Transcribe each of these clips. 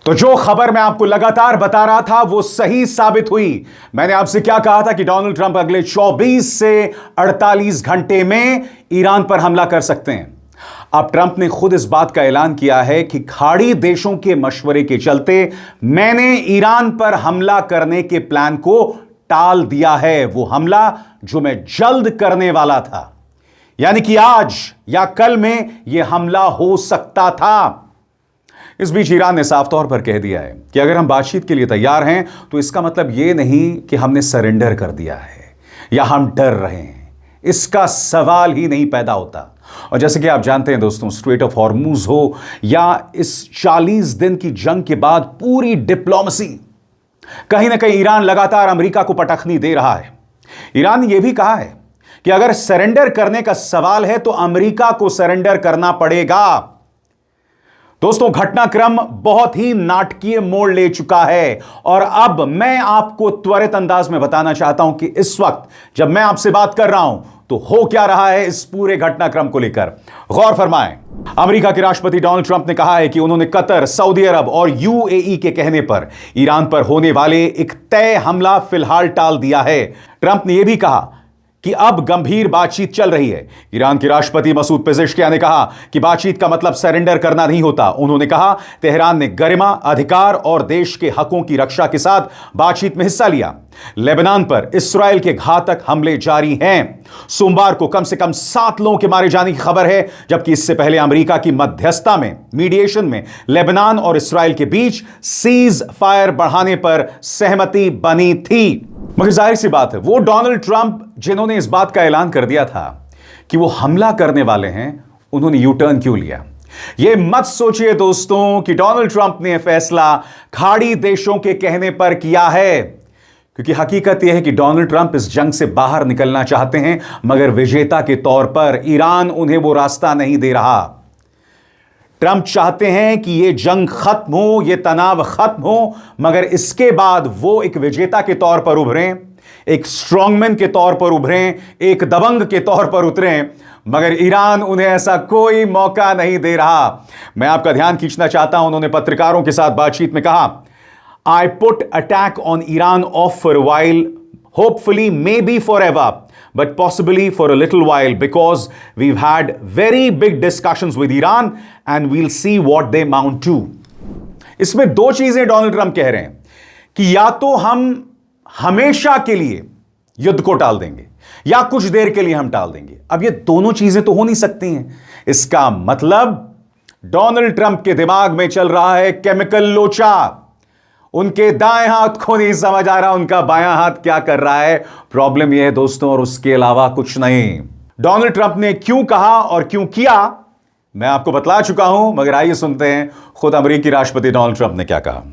तो जो खबर मैं आपको लगातार बता रहा था वो सही साबित हुई। मैंने आपसे क्या कहा था कि डोनाल्ड ट्रंप अगले 24 से 48 घंटे में ईरान पर हमला कर सकते हैं। अब ट्रंप ने खुद इस बात का ऐलान किया है कि खाड़ी देशों के मशवरे के चलते मैंने ईरान पर हमला करने के प्लान को टाल दिया है। वो हमला जो मैं जल्द करने वाला था, यानी कि आज या कल में यह हमला हो सकता था। इस बीच ईरान ने साफ तौर पर कह दिया है कि अगर हम बातचीत के लिए तैयार हैं तो इसका मतलब यह नहीं कि हमने सरेंडर कर दिया है या हम डर रहे हैं। इसका सवाल ही नहीं पैदा होता। और जैसे कि आप जानते हैं दोस्तों, स्ट्रेट ऑफ हॉर्मुज हो या इस 40 दिन की जंग के बाद पूरी डिप्लोमेसी, कहीं ना कहीं ईरान लगातार अमेरिका को पटखनी दे रहा है। ईरान ने यह भी कहा है कि अगर सरेंडर करने का सवाल है तो अमेरिका को सरेंडर करना पड़ेगा। दोस्तों, घटनाक्रम बहुत ही नाटकीय मोड़ ले चुका है और अब मैं आपको त्वरित अंदाज में बताना चाहता हूं कि इस वक्त जब मैं आपसे बात कर रहा हूं तो हो क्या रहा है इस पूरे घटनाक्रम को लेकर। गौर फरमाएं। अमेरिका के राष्ट्रपति डोनाल्ड ट्रंप ने कहा है कि उन्होंने कतर, सऊदी अरब और यूएई के कहने पर ईरान पर होने वाले एक तय हमला फिलहाल टाल दिया है। ट्रंप ने यह भी कहा कि अब गंभीर बातचीत चल रही है। ईरान के राष्ट्रपति मसूद पेजेश्कियान ने कहा कि बातचीत का मतलब सरेंडर करना नहीं होता। उन्होंने कहा, तेहरान ने गरिमा, अधिकार और देश के हकों की रक्षा के साथ बातचीत में हिस्सा लिया। लेबनान पर इस्राएल के घातक हमले जारी हैं। सोमवार को कम से कम 7 लोगों के मारे जाने की खबर है, जबकि इससे पहले अमेरिका की मध्यस्थता में, मीडिएशन में लेबनान और इस्राएल के बीच सीज फायर बढ़ाने पर सहमति बनी थी। मगर जाहिर सी बात है, वो डोनाल्ड ट्रंप जिन्होंने इस बात का ऐलान कर दिया था कि वो हमला करने वाले हैं, उन्होंने यू टर्न क्यों लिया? ये मत सोचिए दोस्तों कि डोनाल्ड ट्रंप ने फैसला खाड़ी देशों के कहने पर किया है, क्योंकि हकीकत यह है कि डोनाल्ड ट्रंप इस जंग से बाहर निकलना चाहते हैं, मगर विजेता के तौर पर ईरान उन्हें वो रास्ता नहीं दे रहा। ट्रंप चाहते हैं कि यह जंग खत्म हो, यह तनाव खत्म हो, मगर इसके बाद वो एक विजेता के तौर पर उभरें, एक स्ट्रॉन्गमैन के तौर पर उभरें, एक दबंग के तौर पर उतरें, मगर ईरान उन्हें ऐसा कोई मौका नहीं दे रहा। मैं आपका ध्यान खींचना चाहता हूं, उन्होंने पत्रकारों के साथ बातचीत में कहा, I put attack on Iran of for a while, hopefully maybe forever, but possibly for a little while, because we've had very big discussions with Iran and we'll see what they mount to. इसमें 2 चीजें Donald Trump कह रहे हैं कि या तो हम हमेशा के लिए युद्ध को टाल देंगे या कुछ देर के लिए हम टाल देंगे। अब ये दोनों चीजें तो हो नहीं सकती हैं। इसका मतलब डोनाल्ड ट्रंप के दिमाग में चल रहा है केमिकल लोचा। उनके दाएं हाथ को नहीं समझ आ रहा उनका बायां हाथ क्या कर रहा है। प्रॉब्लम यह है दोस्तों, और उसके अलावा कुछ नहीं। डोनाल्ड ट्रंप ने क्यों कहा और क्यों किया मैं आपको बतला चुका हूं, मगर आइए सुनते हैं खुद अमेरिकी राष्ट्रपति डोनाल्ड ट्रंप ने क्या कहा।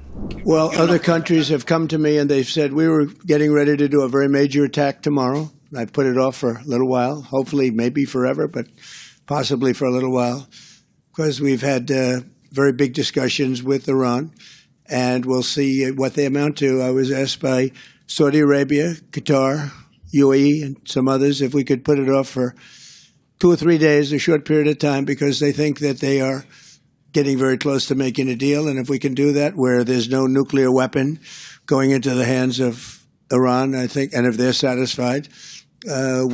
Well, other countries have come to me and they've said we were getting ready to do a very major attack tomorrow. I put it off for a little while, hopefully maybe forever, but possibly for a little while, because we've had very big discussions with Iran. And we'll see what they amount to. I was asked by Saudi Arabia, Qatar, UAE, and some others if we could put it off for 2 or 3 days, a short period of time, because they think that they are getting very close to making a deal. And if we can do that where there's no nuclear weapon going into the hands of Iran, I think, and if they're satisfied,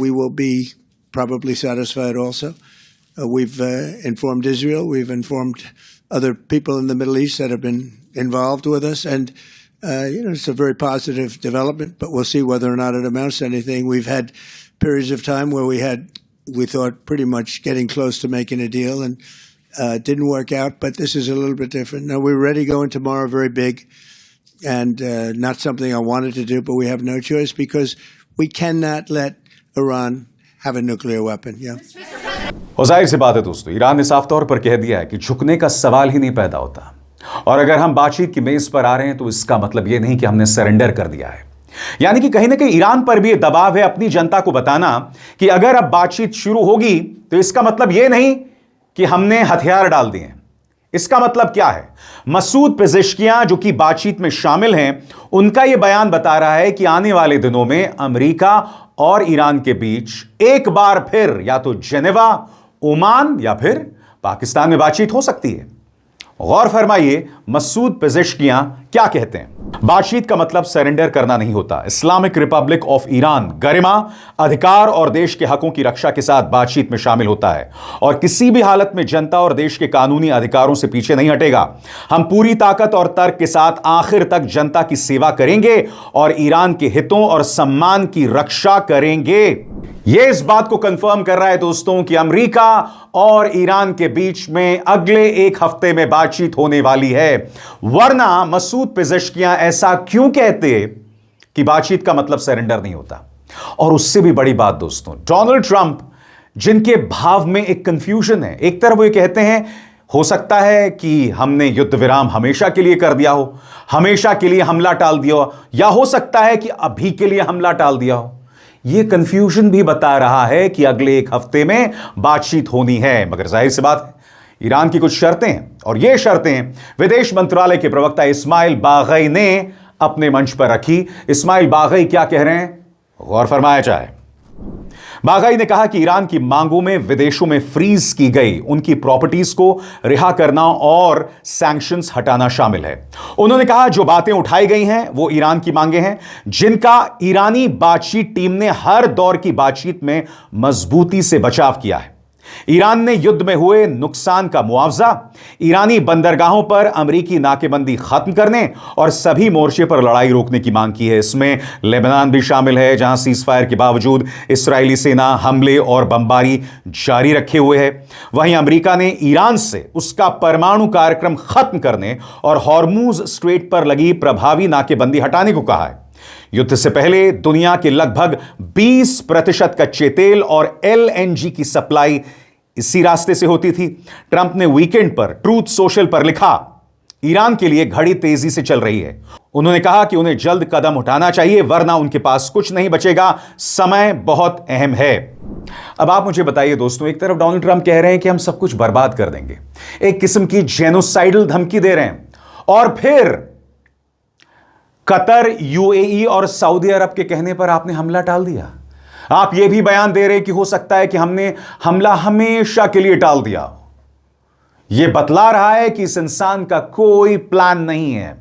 we will be probably satisfied also. We've informed Israel. We've informed other people in the Middle East that have been involved with us, and it's a very positive development, but we'll see whether or not it amounts to anything. We've had periods of time where we thought pretty much getting close to making a deal, and it didn't work out, but this is a little bit different. Now, we're ready going tomorrow, very big, and not something I wanted to do, but we have no choice because we cannot let Iran have a nuclear weapon. Yeah. और जाहिर सी बात है दोस्तों, Iran ने साफ तौर पर कह दिया है कि झुकने का सवाल ही नहीं पैदा होता। और अगर हम बातचीत की मेज पर आ रहे हैं तो इसका मतलब यह नहीं कि हमने सरेंडर कर दिया है। यानी कि कहीं ना कहीं ईरान पर भी यह दबाव है अपनी जनता को बताना कि अगर अब बातचीत शुरू होगी तो इसका मतलब यह नहीं कि हमने हथियार डाल दिए हैं। इसका मतलब क्या है? मसूद पेजेश्कियान जो कि बातचीत में शामिल हैं, उनका यह बयान बता रहा है कि आने वाले दिनों में अमेरिका और ईरान के बीच एक बार फिर या तो जेनेवा, ओमान या फिर पाकिस्तान में बातचीत हो सकती है। गौर फरमाइए मसूद पेजेश्कियां क्या कहते हैं। बातचीत का मतलब सरेंडर करना नहीं होता। इस्लामिक रिपब्लिक ऑफ ईरान गरिमा, अधिकार और देश के हकों की रक्षा के साथ बातचीत में शामिल होता है और किसी भी हालत में जनता और देश के कानूनी अधिकारों से पीछे नहीं हटेगा। हम पूरी ताकत और तर्क के साथ आखिर तक जनता की सेवा करेंगे और ईरान के हितों और सम्मान की रक्षा करेंगे। यह इस बात को कंफर्म कर रहा है दोस्तों कि अमेरिका और ईरान के बीच में अगले एक हफ्ते में बातचीत होने वाली है। वरना मसूद पेजेश्कियां ऐसा क्यों कहते कि बातचीत का मतलब सरेंडर नहीं होता। और उससे भी बड़ी बात दोस्तों, डोनाल्ड ट्रंप जिनके भाव में एक कंफ्यूजन है। एक तरफ वो ये कहते हैं हो सकता है कि हमने युद्ध विराम हमेशा के लिए कर दिया हो, हमेशा के लिए हमला टाल दिया हो, या हो सकता है कि अभी के लिए हमला टाल दिया हो। यह कंफ्यूजन भी बता रहा है कि अगले एक हफ्ते में बातचीत होनी है। मगर जाहिर सी बात है ईरान की कुछ शर्तें हैं और ये शर्तें विदेश मंत्रालय के प्रवक्ता इस्माइल बागई ने अपने मंच पर रखी। इस्माइल बागई क्या कह रहे हैं, गौर फरमाया जाए। बागई ने कहा कि ईरान की मांगों में विदेशों में फ्रीज की गई उनकी प्रॉपर्टीज को रिहा करना और सैंक्शंस हटाना शामिल है। उन्होंने कहा जो बातें उठाई गई हैं वो ईरान की मांगे हैं जिनका ईरानी बातचीत टीम ने हर दौर की बातचीत में मजबूती से बचाव किया है। ईरान ने युद्ध में हुए नुकसान का मुआवजा, ईरानी बंदरगाहों पर अमेरिकी नाकेबंदी खत्म करने और सभी मोर्चे पर लड़ाई रोकने की मांग की है। इसमें लेबनान भी शामिल है जहां सीजफायर के बावजूद इस्राएली सेना हमले और बमबारी जारी रखे हुए है। वहीं अमेरिका ने ईरान से उसका परमाणु कार्यक्रम खत्म करने और हॉर्मूज स्ट्रेट पर लगी प्रभावी नाकेबंदी हटाने को कहा है। युद्ध से पहले दुनिया के लगभग 20% कच्चे तेल और एलएनजी की सप्लाई इसी रास्ते से होती थी। ट्रंप ने वीकेंड पर ट्रूथ सोशल पर लिखा, ईरान के लिए घड़ी तेजी से चल रही है। उन्होंने कहा कि उन्हें जल्द कदम उठाना चाहिए वरना उनके पास कुछ नहीं बचेगा, समय बहुत अहम है। अब आप मुझे बताइए दोस्तों, एक तरफ डोनाल्ड ट्रंप कह रहे हैं कि हम सब कुछ बर्बाद कर देंगे, एक किस्म की जेनोसाइडल धमकी दे रहे हैं, और फिर कतर, यूएई और सऊदी अरब के कहने पर आपने हमला टाल दिया। आप यह भी बयान दे रहे कि हो सकता है कि हमने हमला हमेशा के लिए टाल दिया। यह बतला रहा है कि इस इंसान का कोई प्लान नहीं है।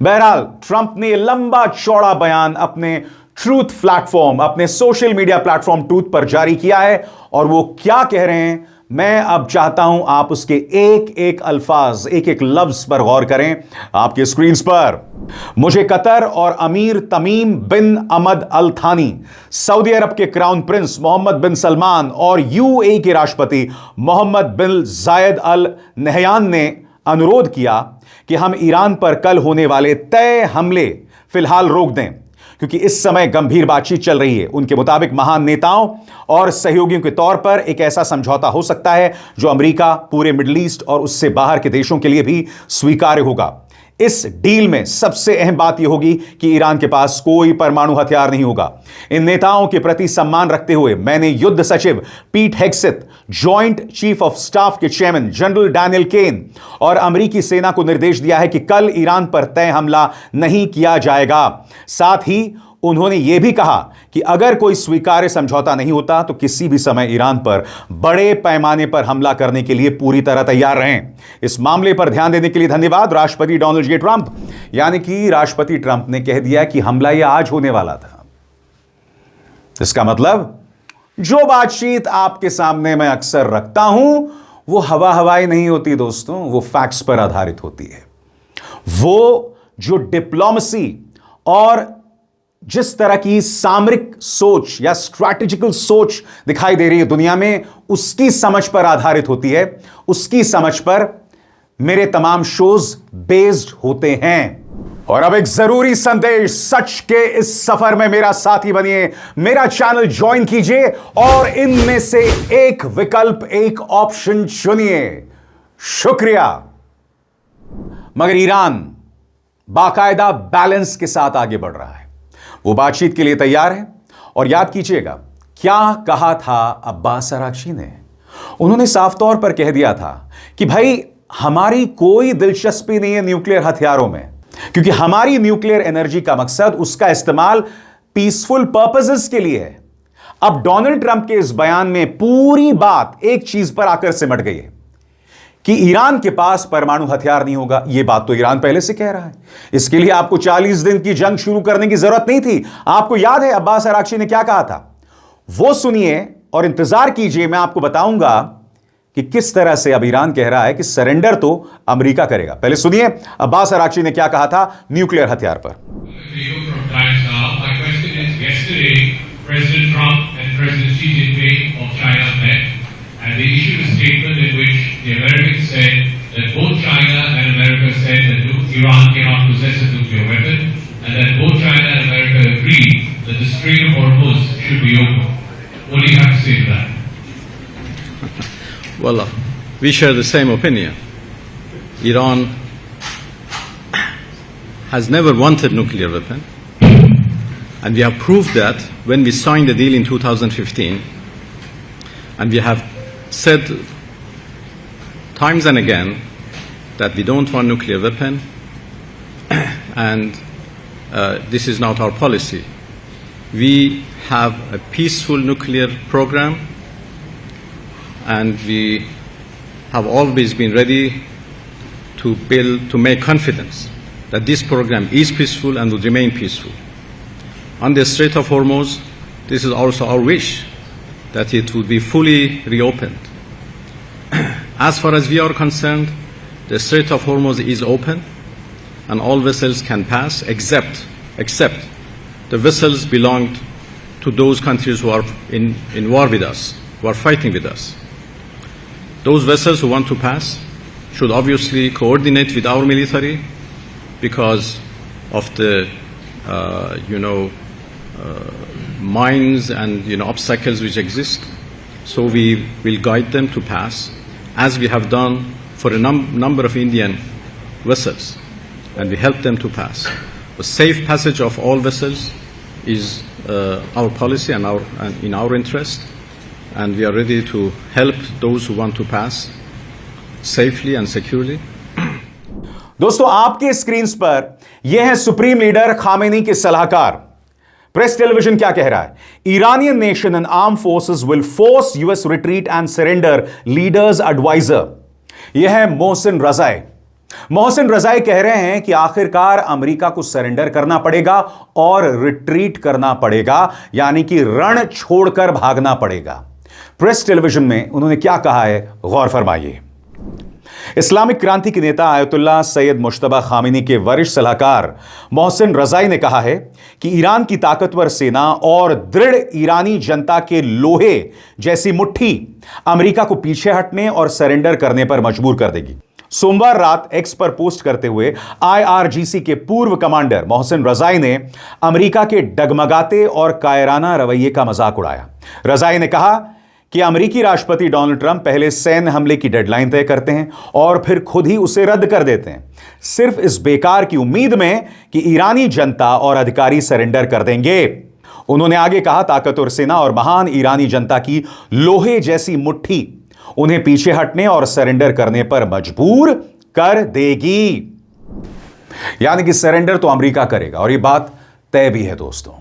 बहरहाल ट्रंप ने लंबा चौड़ा बयान अपने ट्रूथ प्लेटफॉर्म, अपने सोशल मीडिया प्लेटफॉर्म ट्रूथ पर जारी किया है और वो क्या कह रहे हैं मैं अब चाहता हूं आप उसके एक एक अल्फाज, एक एक लफ्ज पर गौर करें आपके स्क्रीन पर। मुझे कतर और अमीर तमीम बिन अमद अल थानी, सऊदी अरब के क्राउन प्रिंस मोहम्मद बिन सलमान और यूएई के राष्ट्रपति मोहम्मद बिन जायद अल नहयान ने अनुरोध किया कि हम ईरान पर कल होने वाले तय हमले फिलहाल रोक दें क्योंकि इस समय गंभीर बातचीत चल रही है। उनके मुताबिक महान नेताओं और सहयोगियों के तौर पर एक ऐसा समझौता हो सकता है जो अमेरिका, पूरे मिडिल ईस्ट और उससे बाहर के देशों के लिए भी स्वीकार्य होगा। इस डील में सबसे अहम बात यह होगी कि ईरान के पास कोई परमाणु हथियार नहीं होगा। इन नेताओं के प्रति सम्मान रखते हुए मैंने युद्ध सचिव पीट हेग्सेथ, जॉइंट चीफ ऑफ स्टाफ के चेयरमैन जनरल डैनियल केन और अमेरिकी सेना को निर्देश दिया है कि कल ईरान पर तय हमला नहीं किया जाएगा। साथ ही उन्होंने यह भी कहा कि अगर कोई स्वीकार्य समझौता नहीं होता तो किसी भी समय ईरान पर बड़े पैमाने पर हमला करने के लिए पूरी तरह तैयार रहें। इस मामले पर ध्यान देने के लिए धन्यवाद राष्ट्रपति डोनाल्ड जे ट्रंप। यानी कि राष्ट्रपति ट्रंप ने कह दिया कि हमला यह आज होने वाला था। इसका मतलब जो बातचीत आपके सामने मैं अक्सर रखता हूं वो हवा हवाई नहीं होती दोस्तों, वो फैक्ट्स पर आधारित होती है। वो जो डिप्लोमेसी और जिस तरह की सामरिक सोच या स्ट्रैटेजिकल सोच दिखाई दे रही है दुनिया में, उसकी समझ पर आधारित होती है। उसकी समझ पर मेरे तमाम शोज बेस्ड होते हैं। और अब एक जरूरी संदेश, सच के इस सफर में मेरा साथी बनिए, मेरा चैनल ज्वाइन कीजिए और इनमें से एक विकल्प, एक ऑप्शन चुनिए। शुक्रिया। मगर ईरान बाकायदा बैलेंस के साथ आगे बढ़ रहा है, वो बातचीत के लिए तैयार है। और याद कीजिएगा क्या कहा था अब्बास अरागची ने। उन्होंने साफ तौर पर कह दिया था कि भाई हमारी कोई दिलचस्पी नहीं है न्यूक्लियर हथियारों में, क्योंकि हमारी न्यूक्लियर एनर्जी का मकसद उसका इस्तेमाल पीसफुल पर्पसेस के लिए है। अब डोनाल्ड ट्रंप के इस बयान में पूरी बात एक चीज पर आकर सिमट गई है कि ईरान के पास परमाणु हथियार नहीं होगा। यह बात तो ईरान पहले से कह रहा है। इसके लिए आपको 40 दिन की जंग शुरू करने की जरूरत नहीं थी। आपको याद है अब्बास अराक्ची ने क्या कहा था? वो सुनिए और इंतजार कीजिए, मैं आपको बताऊंगा कि किस तरह से अब ईरान कह रहा है कि सरेंडर तो अमेरिका करेगा। पहले सुनिए अब्बास अराक्ची ने क्या कहा था न्यूक्लियर हथियार पर। President Trump and President Xi Jinping of China met, and they issued a statement in which the Americans said that both China and America said that Iran cannot possess a nuclear weapon, and that both China and America agreed that the Strait of Hormuz should be open. What do you have to say to that? Well, we share the same opinion. Iran has never wanted nuclear weapon. And we have proved that when we signed the deal in 2015, and we have said times and again that we don't want nuclear weapon, and this is not our policy. We have a peaceful nuclear program, and we have always been ready to make confidence that this program is peaceful and will remain peaceful. On the Strait of Hormuz, this is also our wish that it would be fully reopened. As far as we are concerned, the Strait of Hormuz is open and all vessels can pass except the vessels belonged to those countries who are in war with us, who are fighting with us. Those vessels who want to pass should obviously coordinate with our military because of the mines and obstacles which exist. So we will guide them to pass, as we have done for a number of Indian vessels, and we help them to pass. The safe passage of all vessels is our policy and in our interest, and we are ready to help those who want to pass safely and securely. दोस्तों, आपके screen पर यह है supreme leader Khamenei के सलाहकार। Press television क्या कह रहा है? Iranian nation and armed forces will force US retreat and surrender, leaders advisor. यह है मोहसिन रजाई। मोहसिन रजाई कह रहे हैं कि आखिरकार अमेरिका को सरेंडर करना पड़ेगा और रिट्रीट करना पड़ेगा, यानी कि रण छोड़कर भागना पड़ेगा। प्रेस टेलीविजन में उन्होंने क्या कहा है, गौर फरमाइए। इस्लामिक क्रांति के नेता आयतुल्लाह सैयद मुश्तबा खामेनी के वरिष्ठ सलाहकार मोहसिन रजाई ने कहा है कि ईरान की ताकतवर सेना और दृढ़ ईरानी जनता के लोहे जैसी मुट्ठी अमेरिका को पीछे हटने और सरेंडर करने पर मजबूर कर देगी। सोमवार रात एक्स पर पोस्ट करते हुए IRGC के पूर्व कमांडर मोहसिन रजाई ने अमेरिका के डगमगाते और कायराना रवैये का मजाक उड़ाया। रजाई ने कहा कि अमेरिकी राष्ट्रपति डोनाल्ड ट्रंप पहले सैन्य हमले की डेडलाइन तय करते हैं और फिर खुद ही उसे रद्द कर देते हैं, सिर्फ इस बेकार की उम्मीद में कि ईरानी जनता और अधिकारी सरेंडर कर देंगे। उन्होंने आगे कहा, ताकतवर सेना और महान ईरानी जनता की लोहे जैसी मुट्ठी उन्हें पीछे हटने और सरेंडर करने पर मजबूर कर देगी। यानी कि सरेंडर तो अमेरिका करेगा और यह बात तय भी है। दोस्तों,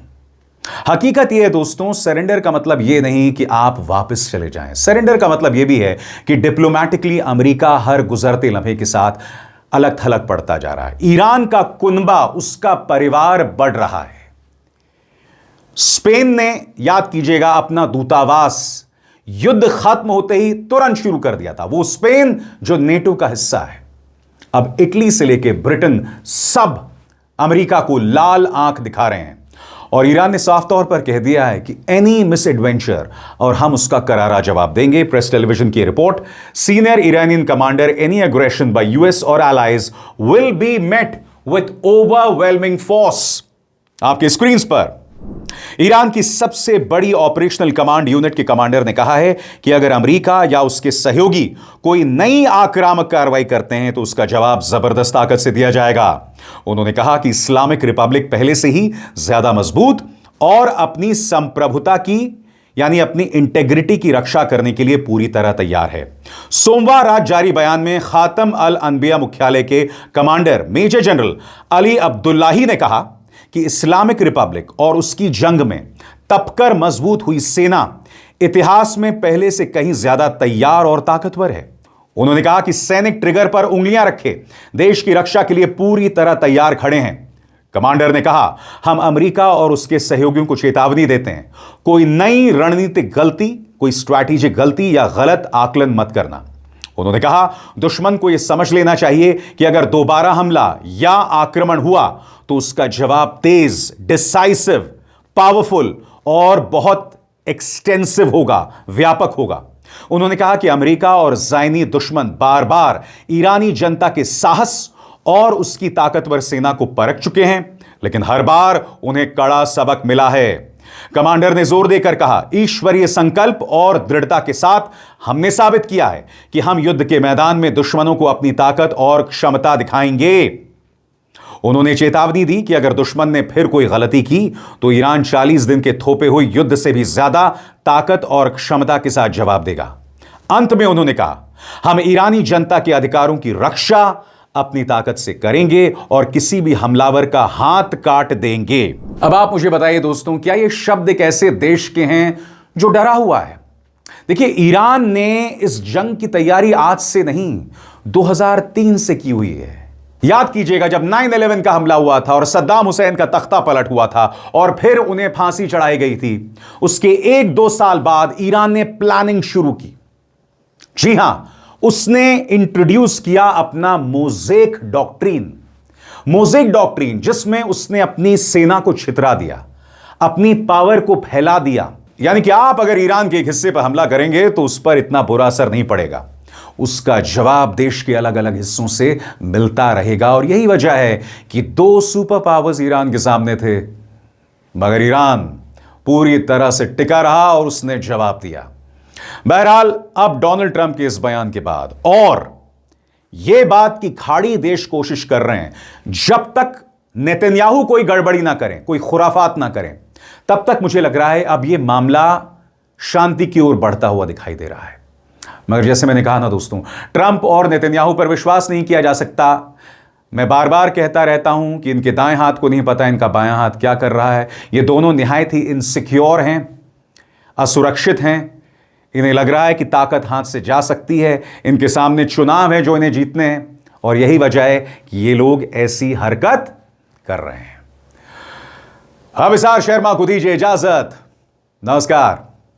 हकीकत यह है दोस्तों, सरेंडर का मतलब यह नहीं कि आप वापस चले जाएं। सरेंडर का मतलब यह भी है कि डिप्लोमैटिकली अमेरिका हर गुजरते लम्हे के साथ अलग थलग पड़ता जा रहा है। ईरान का कुनबा, उसका परिवार बढ़ रहा है। स्पेन ने, याद कीजिएगा, अपना दूतावास युद्ध खत्म होते ही तुरंत शुरू कर दिया था। वो स्पेन जो नेटो का हिस्सा है। अब इटली से लेकर ब्रिटेन सब अमेरिका को लाल आंख दिखा रहे हैं और ईरान ने साफ तौर पर कह दिया है कि एनी मिस एडवेंचर और हम उसका करारा जवाब देंगे। प्रेस टेलीविजन की रिपोर्ट, senior Iranian commander, any aggression by US और allies will be met with overwhelming force. आपके स्क्रीन पर ईरान की सबसे बड़ी ऑपरेशनल कमांड यूनिट के कमांडर ने कहा है कि अगर अमेरिका या उसके सहयोगी कोई नई आक्रामक कार्रवाई करते हैं तो उसका जवाब जबरदस्त ताकत से दिया जाएगा। उन्होंने कहा कि इस्लामिक रिपब्लिक पहले से ही ज्यादा मजबूत और अपनी संप्रभुता की, यानी अपनी इंटेग्रिटी की रक्षा करने के लिए पूरी तरह तैयार है। सोमवार रात जारी बयान में खातम अल अनबिया मुख्यालय के commander major general Ali Abdollahi ने कहा कि इस्लामिक रिपब्लिक और उसकी जंग में तपकर मजबूत हुई सेना इतिहास में पहले से कहीं ज्यादा तैयार और ताकतवर है। उन्होंने कहा कि सैनिक ट्रिगर पर उंगलियां रखे देश की रक्षा के लिए पूरी तरह तैयार खड़े हैं। कमांडर ने कहा, हम अमेरिका और उसके सहयोगियों को चेतावनी देते हैं, कोई नई रणनीतिक गलती, कोई स्ट्रैटेजिक गलती या गलत आकलन मत करना। उन्होंने कहा, दुश्मन को यह समझ लेना चाहिए कि अगर दोबारा हमला या आक्रमण हुआ तो उसका जवाब तेज, डिसाइसिव, पावरफुल और बहुत एक्सटेंसिव होगा, व्यापक होगा। उन्होंने कहा कि अमेरिका और ज़ायनी दुश्मन बार बार ईरानी जनता के साहस और उसकी ताकतवर सेना को परख चुके हैं, लेकिन हर बार उन्हें कड़ा सबक मिला है। कमांडर ने जोर देकर कहा, ईश्वरीय संकल्प और दृढ़ता के साथ हमने साबित किया है कि हम युद्ध के मैदान में दुश्मनों को अपनी ताकत और क्षमता दिखाएंगे। उन्होंने चेतावनी दी कि अगर दुश्मन ने फिर कोई गलती की तो ईरान 40 दिन के थोपे हुए युद्ध से भी ज्यादा ताकत और क्षमता के साथ जवाब देगा। अंत में उन्होंने कहा, हम ईरानी जनता के अधिकारों की रक्षा अपनी ताकत से करेंगे और किसी भी हमलावर का हाथ काट देंगे। अब आप मुझे बताइए दोस्तों, क्या ये शब्द एक ऐसे देश के हैं जो डरा हुआ है? देखिए, ईरान ने इस जंग की तैयारी आज से नहीं 2003 से की हुई है। याद कीजिएगा, जब 9/11 का हमला हुआ था और सद्दाम हुसैन का तख्ता पलट हुआ था और फिर उन्हें फांसी चढ़ाई गई थी, उसके 1-2 साल बाद ईरान ने प्लानिंग शुरू की। जी हां, उसने इंट्रोड्यूस किया अपना मोज़ेक डॉक्ट्रिन, जिसमें उसने अपनी सेना को छितरा दिया, अपनी पावर को फैला दिया। यानी कि आप अगर ईरान के एक हिस्से पर हमला करेंगे तो उस पर इतना बुरा असर नहीं पड़ेगा, उसका जवाब देश के अलग अलग हिस्सों से मिलता रहेगा। और यही वजह है कि 2 सुपर पावर्स ईरान के सामने थे, मगर ईरान पूरी तरह से टिका रहा और उसने जवाब दिया। बहरहाल, अब डोनाल्ड ट्रंप के इस बयान के बाद और यह बात की खाड़ी देश कोशिश कर रहे हैं, जब तक नेतन्याहू कोई गड़बड़ी ना करें, कोई खुराफात ना करें, तब तक मुझे लग रहा है अब यह मामला शांति की ओर बढ़ता हुआ दिखाई दे रहा है। मगर जैसे मैंने कहा ना दोस्तों, ट्रंप और नेतन्याहू पर विश्वास नहीं किया जा सकता। मैं बार बार कहता रहता हूं कि इनके दाएं हाथ को नहीं पता इनका बायां हाथ क्या कर रहा है। ये दोनों निहायत ही इनसिक्योर हैं, असुरक्षित हैं। इन्हें लग रहा है कि ताकत हाथ से जा सकती है, इनके सामने चुनाव है जो इन्हें जीतने हैं, और यही वजह है कि ये लोग ऐसी हरकत कर रहे हैं। अब इसार शर्मा को दीजिए इजाजत। नमस्कार।